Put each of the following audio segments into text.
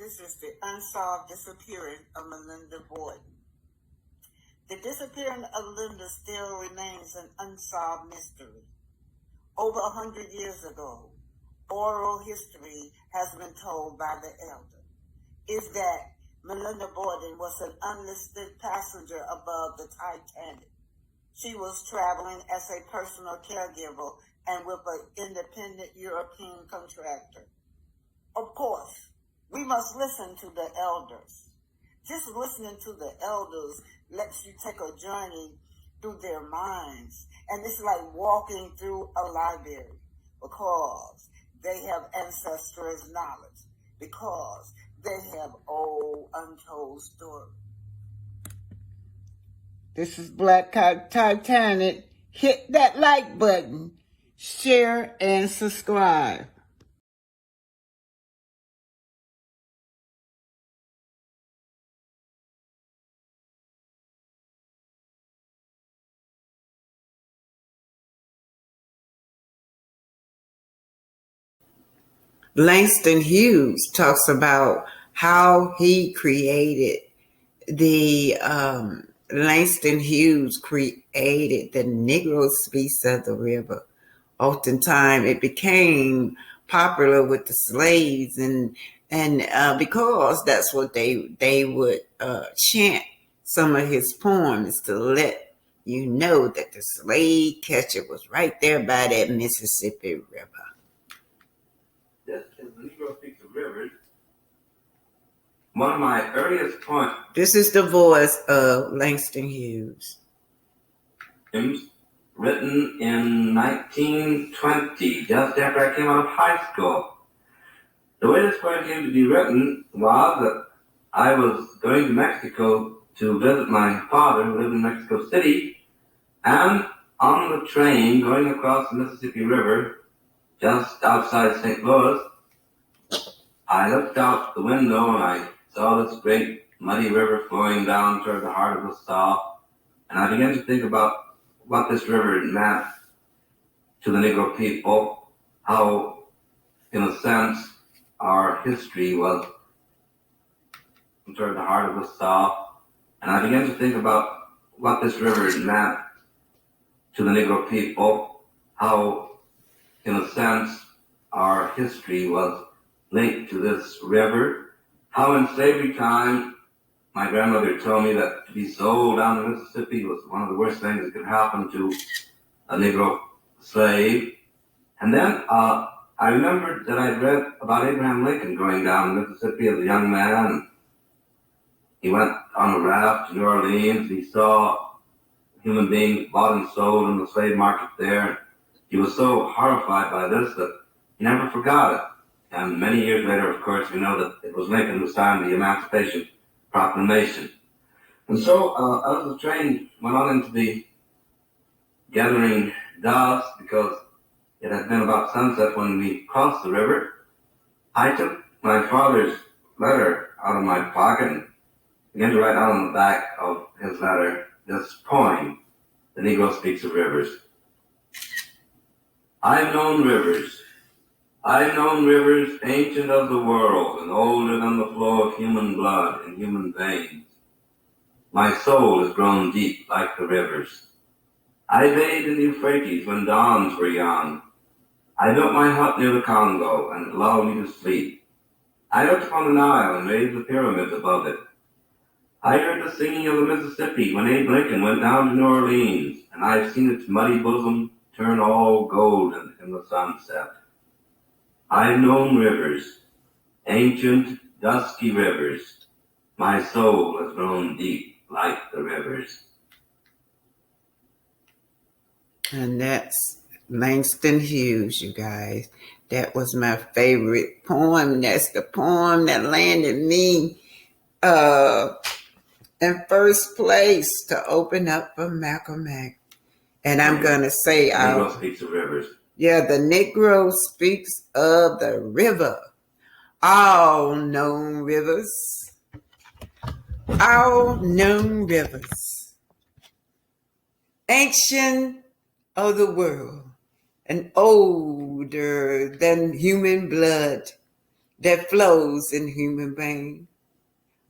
This is the unsolved disappearance of Melinda Borden. The disappearance of Linda still remains an unsolved mystery. Over 100 years ago, oral history has been told by the elder, is that Melinda Borden was an unlisted passenger above the Titanic. She was traveling as a personal caregiver and with an independent European contractor. Of course, we must listen to the elders. Just listening to the elders lets you take a journey through their minds. And it's like walking through a library because they have ancestral knowledge, because they have old untold stories. This is Black Titanic. Hit that like button, share, and subscribe. Langston Hughes talks about how he created Langston Hughes created the Negro speaks of the river. Oftentimes it became popular with the slaves and because that's what they would chant some of his poems to let you know that the slave catcher was right there by that Mississippi River. This is the Negro Speaks of Rivers. One of my earliest poems. This is the voice of Langston Hughes. Written in 1920, just after I came out of high school. The way this poem came to be written was that I was going to Mexico to visit my father who lived in Mexico City, and on the train going across the Mississippi River, just outside St. Louis, I looked out the window and I saw this great muddy river flowing down toward the heart of the South, and I began to think about what this river meant to the Negro people, how, in a sense, our history was toward the heart of the South, and I began to think about what this river meant to the Negro people, how, in a sense, our history was linked to this river, how in slavery time my grandmother told me that to be sold down the Mississippi was one of the worst things that could happen to a Negro slave. And then I remembered that I'd read about Abraham Lincoln going down the Mississippi as a young man. He went on a raft to New Orleans. He saw human beings bought and sold in the slave market there. He was so horrified by this that he never forgot it. And many years later, of course, we know that it was Lincoln who signed the Emancipation Proclamation. And so as the train went on into the gathering dusk, because it had been about sunset when we crossed the river, I took my father's letter out of my pocket and began to write out on the back of his letter this poem, The Negro Speaks of Rivers. I've known rivers ancient of the world and older than the flow of human blood in human veins. My soul has grown deep like the rivers. I bathed in the Euphrates when dawns were young. I built my hut near the Congo and it lulled me to sleep. I looked upon the Nile and raised the pyramids above it. I heard the singing of the Mississippi when Abe Lincoln went down to New Orleans, and I've seen its muddy bosom turn all golden in the sunset. I've known rivers, ancient, dusky rivers. My soul has grown deep like the rivers. And that's Langston Hughes, you guys. That was my favorite poem. That's the poem that landed me in first place to open up for Malcolm X. And I'm going to say... Negro speaks of rivers. Yeah, the Negro speaks of the river. All known rivers. All known rivers. Ancient of the world and older than human blood. that flows in human vein.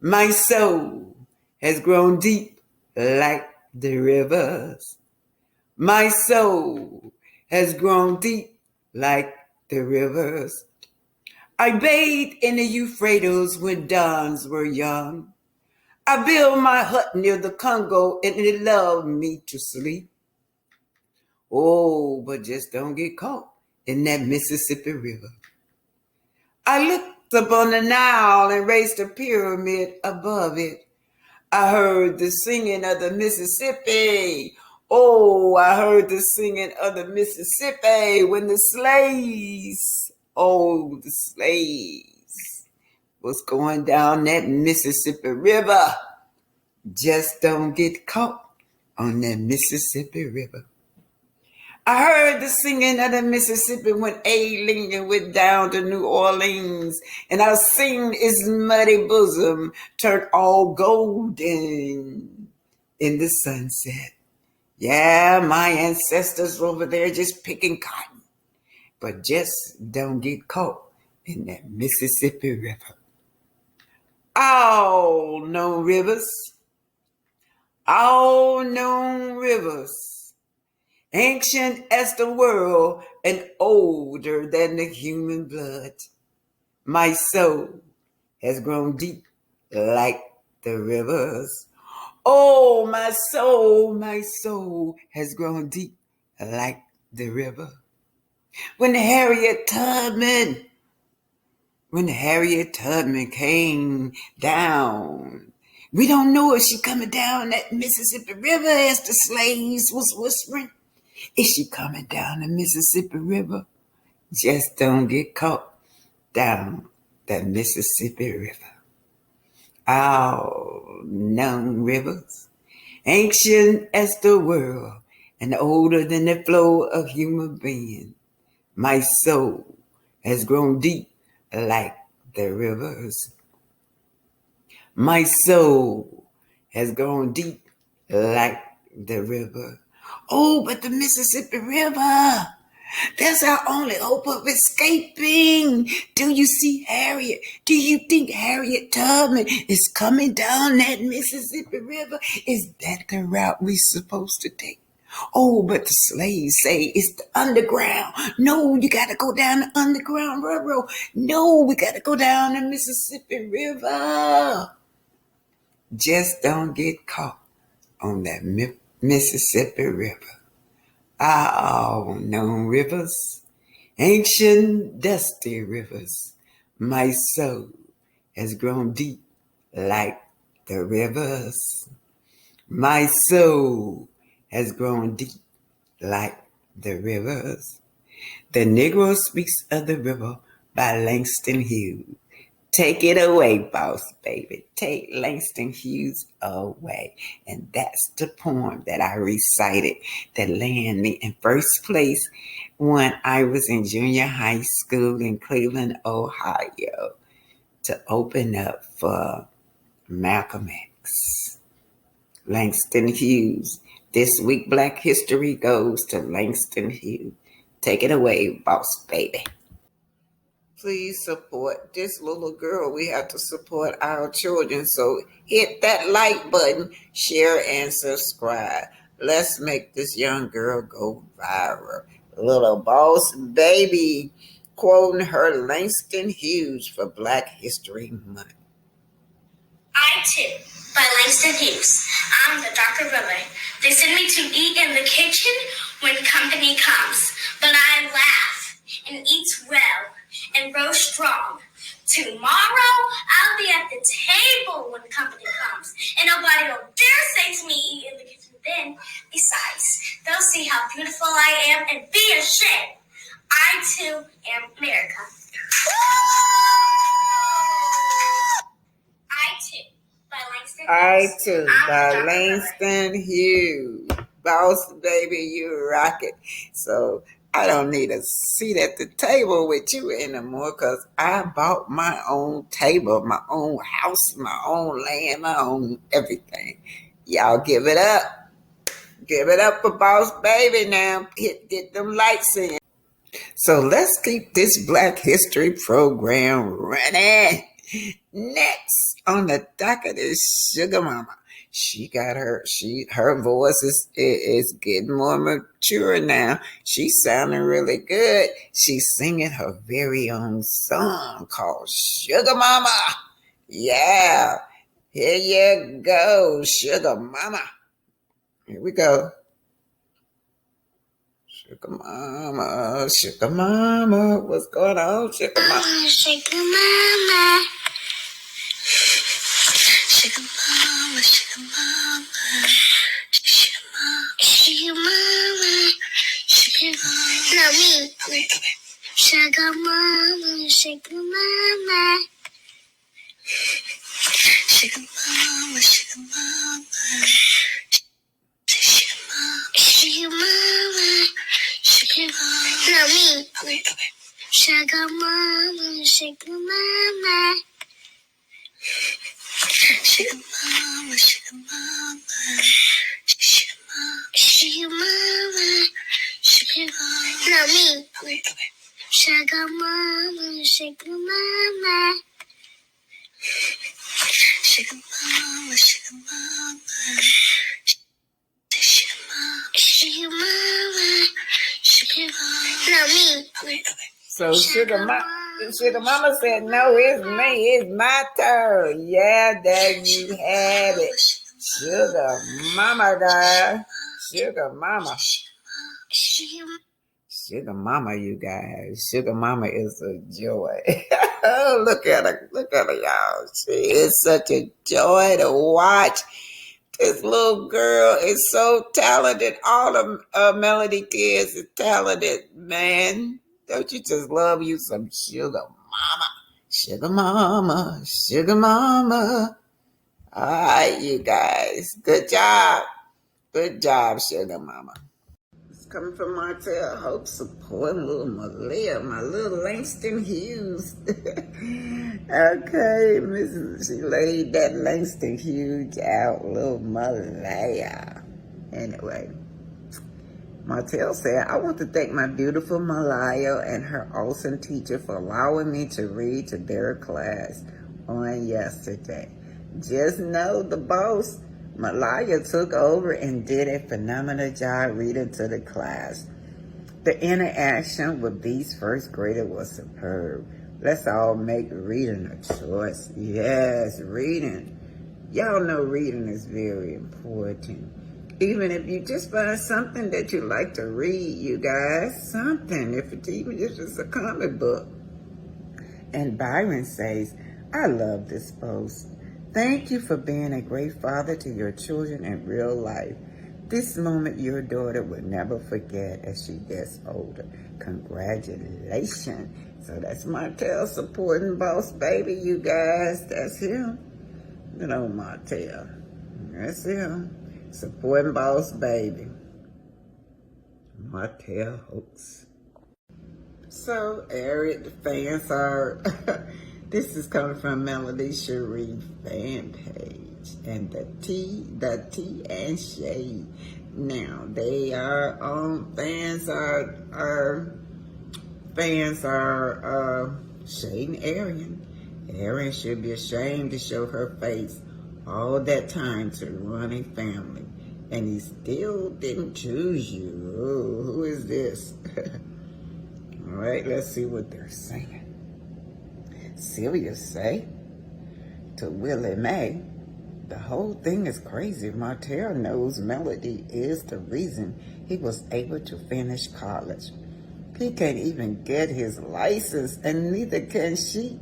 My soul has grown deep like the rivers. My soul has grown deep like the rivers. I bathed in the Euphrates when dawns were young. I built my hut near the Congo and it loved me to sleep. Oh, but just don't get caught in that Mississippi River. I looked upon the Nile and raised a pyramid above it. I heard the singing of the Mississippi. Oh, I heard the singing of the Mississippi when the slaves was going down that Mississippi River. Just don't get caught on that Mississippi River. I heard the singing of the Mississippi when Abe Lincoln went down to New Orleans, and I seen his muddy bosom turn all golden in the sunset. Yeah, my ancestors were over there just picking cotton, but just don't get caught in that Mississippi River. All known rivers, ancient as the world and older than the human blood. My soul has grown deep like the rivers. Oh, my soul has grown deep like the river. When Harriet Tubman came down, we don't know if she coming down that Mississippi River as the slaves was whispering. Is she coming down the Mississippi River? Just don't get caught down that Mississippi River. All known rivers, ancient as the world and older than the flow of human being. My soul has grown deep like the rivers. My soul has grown deep like the river. Oh, but the Mississippi River, that's our only hope of escaping. Do you see Harriet? Do you think Harriet Tubman is coming down that Mississippi River? Is that the route we're supposed to take? Oh, but the slaves say it's the underground. No, you got to go down the Underground Railroad. No, we got to go down the Mississippi River. Just don't get caught on that Mississippi River. All known rivers, ancient dusty rivers. My soul has grown deep like the rivers. My soul has grown deep like the rivers. The Negro Speaks of the River by Langston Hughes. Take it away, boss baby. Take Langston Hughes away. And that's the poem that I recited that landed me in first place when I was in junior high school in Cleveland, Ohio, to open up for Malcolm X. Langston Hughes. This week, Black History goes to Langston Hughes. Take it away, boss baby. Please support this little girl. We have to support our children. So hit that like button, share, and subscribe. Let's make this young girl go viral. Little boss baby quoting her Langston Hughes for Black History Month. I too, by Langston Hughes. I'm the darker brother. They send me to eat in the kitchen when company comes, but I laugh and eat well and grow strong. Tomorrow, I'll be at the table when company comes, and nobody will dare say to me, eat in the kitchen then. Besides, they'll see how beautiful I am and be ashamed. I, too, am America. I too, by Langston Hughes. Boss baby, you rock it. So I don't need a seat at the table with you anymore because I bought my own table, my own house, my own land, my own everything. Y'all give it up. Give it up for boss baby now. Get them lights in. So let's keep this Black History program running. Next on the docket is Sugar Mama. She got her voice is getting more mature now. She's sounding really good. She's singing her very own song called Sugar Mama. Yeah. Here you go, Sugar Mama. Here we go. Sugar Mama, what's going on, Sugar Mama? Sugar Mama. Sugar Mama, Sugar Mama. Sugar Mama, Sugar Mama. Sugar Mama. No, me. Sugar Mama, Sugar Mama. Sugar Mama, Sugar Mama. Sugar Mama, Sugar Mama. No, me. Sugar Mama, Sugar Mama. Sugar Mama, Sugar Mama. Sugar Mama, Sugar Mama. No, me. Sugar Mama, Sugar Mama. Sugar Mama, Sugar Mama. Sugar Mama, Sugar Mama. No, me. So Sugar Mama said, no, it's me. It's my turn. Yeah, there you have it. Sugar Mama, guys. Sugar Mama. Sugar Mama, you guys. Sugar Mama is a joy. Oh, look at her. Look at her, y'all. She is such a joy to watch. This little girl is so talented. All the Melody kids are talented, man. Don't you just love you some Sugar Mama? Sugar Mama, Sugar Mama. All right, you guys. Good job. Good job, Sugar Mama. It's coming from Martell. Hope supporting little Malia, my little Langston Hughes. Okay, she laid that Langston Hughes out, little Malaya. Anyway, Martell said, I want to thank my beautiful Malaya and her awesome teacher for allowing me to read to their class on yesterday. Just know the boss, Malaya, took over and did a phenomenal job reading to the class. The interaction with these first graders was superb. Let's all make reading a choice. Yes, reading. Y'all know reading is very important. Even if you just find something that you like to read, you guys, something, if it's even just a comic book. And Byron says, I love this post. Thank you for being a great father to your children in real life. This moment your daughter will never forget as she gets older. Congratulations. So that's Martell supporting Boss Baby, you guys. That's him. You know, Martell. That's him. Supporting Boss Baby. Martell Hoax. So, Eric, the fans are... This is coming from Melody Cherie fan page. And the T and Shade. Now, they are fans are shading Arian. Arian should be ashamed to show her face all that time to run a family. And he still didn't choose you. Oh, who is this? All right, let's see what they're saying. Celia say to Willie Mae, the whole thing is crazy. Martell knows Melody is the reason he was able to finish college. He can't even get his license, and neither can she.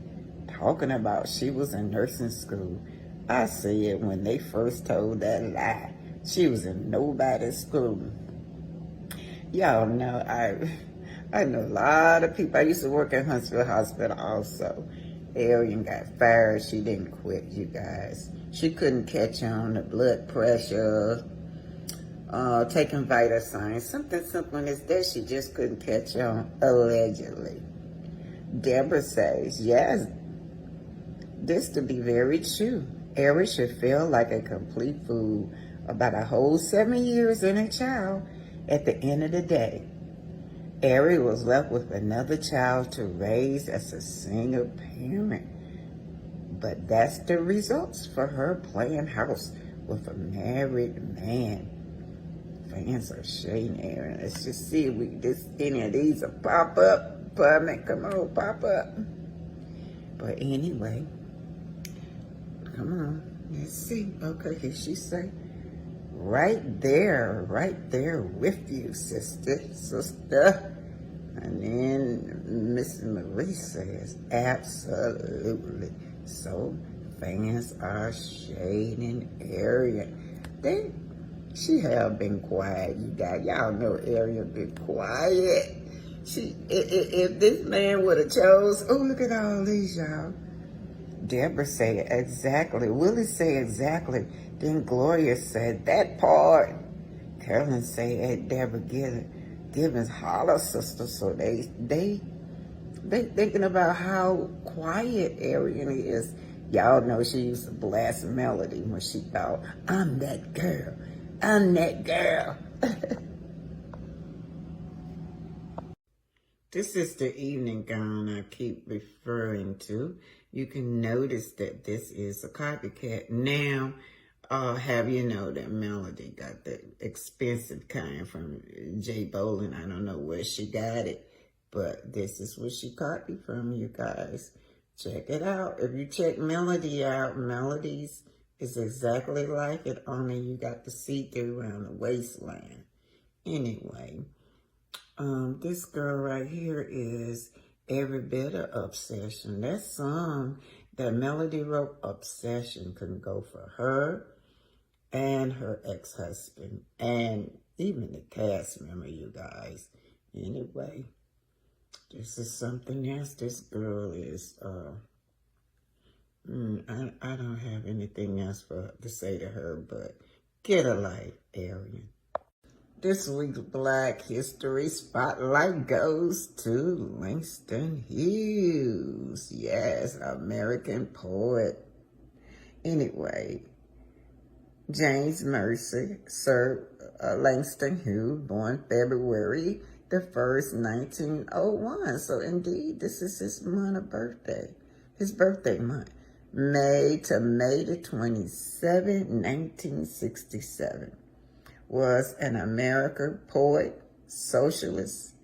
Talking about she was in nursing school. I see it when they first told that lie. She was in nobody's school. Y'all know, I know a lot of people. I used to work at Huntsville Hospital also. Arian got fired. She didn't quit, you guys. She couldn't catch on the blood pressure, taking vital signs. Something simple as that, she just couldn't catch on, allegedly. Deborah says, yes, this to be very true. Arian should feel like a complete fool about a whole 7 years in a child at the end of the day. Ari was left with another child to raise as a single parent. But that's the results for her playing house with a married man. Fans are shading Aaron. Let's just see if any of these will pop up. Pubman, come on, pop up. But anyway, come on, let's see. Okay, here she say, right there with you, sister. And then Miss Marie says, absolutely. So fans are shading Arian. She have been quiet, you guys. Y'all know Arian been quiet. If this man would have chose, oh, look at all these, y'all. Deborah said exactly. Willie said exactly. Then Gloria said that part. Carolyn said Deborah Gibbons holler sister. So they thinking about how quiet Arian is. Y'all know she used to blast Melody when she thought, I'm that girl. This is the evening gown I keep referring to. You can notice that this is a copycat. Now, have you know that Melody got the expensive kind from Jay Bolin? I don't know where she got it, but this is what she copied from, you guys. Check it out. If you check Melody out, Melody's is exactly like it, only you got the see-through around the waistline. Anyway, this girl right here is Every Bit of Obsession. That song that Melody wrote, Obsession, couldn't go for her and her ex-husband and even the cast member, you guys. Anyway, this is something else. This girl is, I don't have anything else to say to her, but get a life, Arian. This week's Black History Spotlight goes to Langston Hughes. Yes, American poet. Anyway, James Mercy served Langston Hughes, born February the 1st, 1901. So indeed, this is his month of birthday. His birthday month. May the 27th, 1967. Was an American poet, socialist,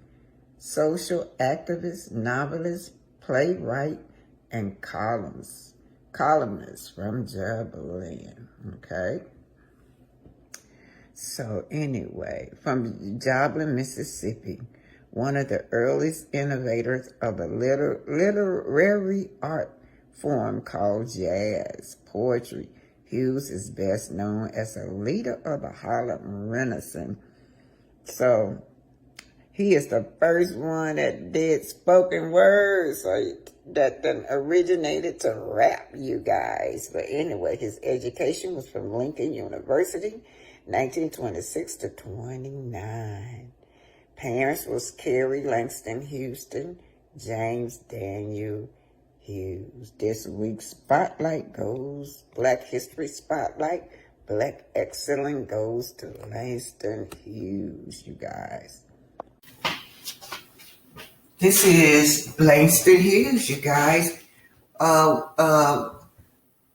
social activist, novelist, playwright, and columnist from Joplin, okay? So anyway, from Joplin, Mississippi, one of the earliest innovators of a literary art form called jazz poetry. Hughes is best known as a leader of the Harlem Renaissance. So he is the first one that did spoken words, so that then originated to rap, you guys. But anyway, his education was from Lincoln University, 1926 to 29. Parents was Carrie Langston Houston, James Daniel Hughes. This week's spotlight goes, Black History Spotlight, Black Excellence goes to Langston Hughes, you guys. This is Langston Hughes, you guys.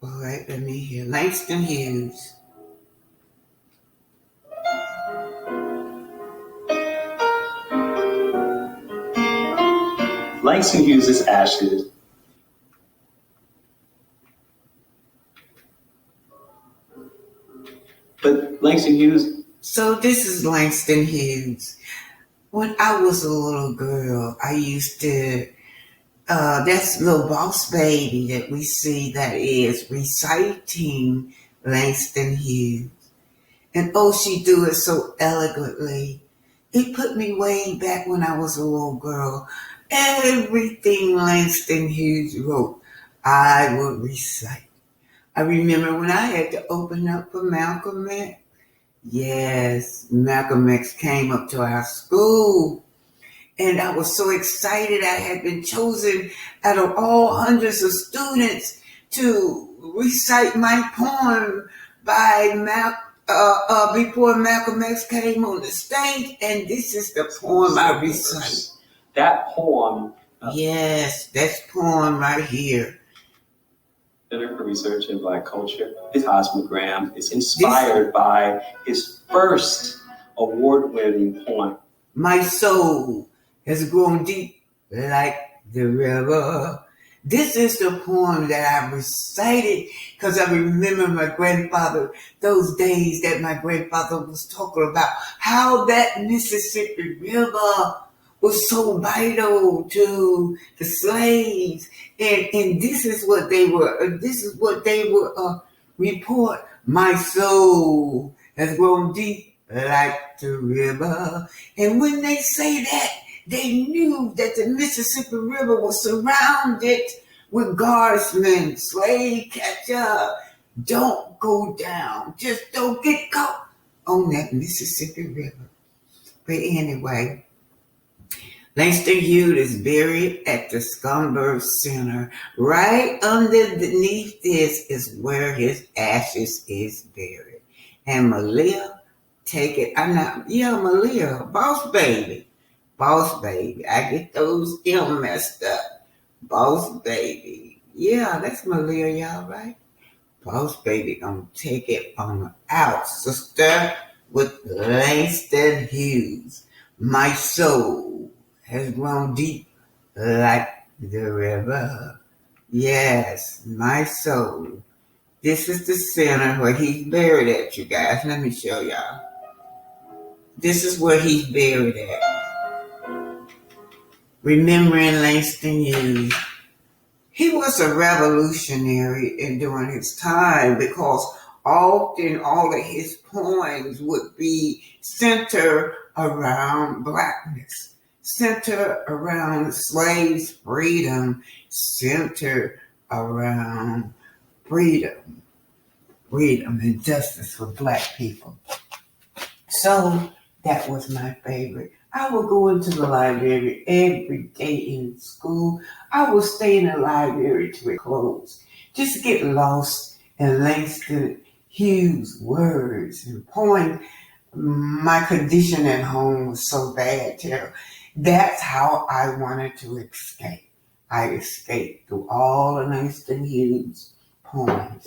Wait, let me hear. Langston Hughes. Langston Hughes' ashes. But Langston Hughes. So this is Langston Hughes. When I was a little girl, I used to, that's Little Boss Baby that we see that is reciting Langston Hughes. And oh, she do it so elegantly. It put me way back when I was a little girl. Everything Langston Hughes wrote, I would recite. I remember when I had to open up for Malcolm X. Yes, Malcolm X came up to our school. And I was so excited. I had been chosen out of all hundreds of students to recite my poem by before Malcolm X came on the stage, and this is the poem I recite. That poem. Yes, that's poem right here. Center for Research in Black Culture. His Osmogram is inspired by his first award-winning poem. My soul has grown deep like the river. This is the poem that I recited because I remember my grandfather, those days that my grandfather was talking about how that Mississippi River was so vital to the slaves. And this is what they were report. My soul has grown deep like the river. And when they say that, they knew that the Mississippi River was surrounded with guardsmen, slave catcher. Don't go down. Just don't get caught on that Mississippi River. But anyway, Langston Hughes is buried at the Scumberg Center. Right underneath this is where his ashes is buried. And Malia, take it. Malia, boss baby. Boss baby. I get those M messed up. Boss baby. Yeah, that's Malia, y'all, right? Boss baby gonna take it on out, sister, with Langston Hughes. My soul has grown deep like the river. Yes, my soul. This is the center where he's buried at, you guys. Let me show y'all. This is where he's buried at. Remembering Langston Hughes. He was a revolutionary during his time because often all of his poems would be centered around blackness, centered around slaves' freedom, centered around freedom and justice for black people. So that was my favorite. I would go into the library every day in school. I would stay in the library till it closed. Just get lost in Langston Hughes' words and poems. My condition at home was so bad, Tara. That's how I wanted to escape. I escaped through all of Langston Hughes' poems.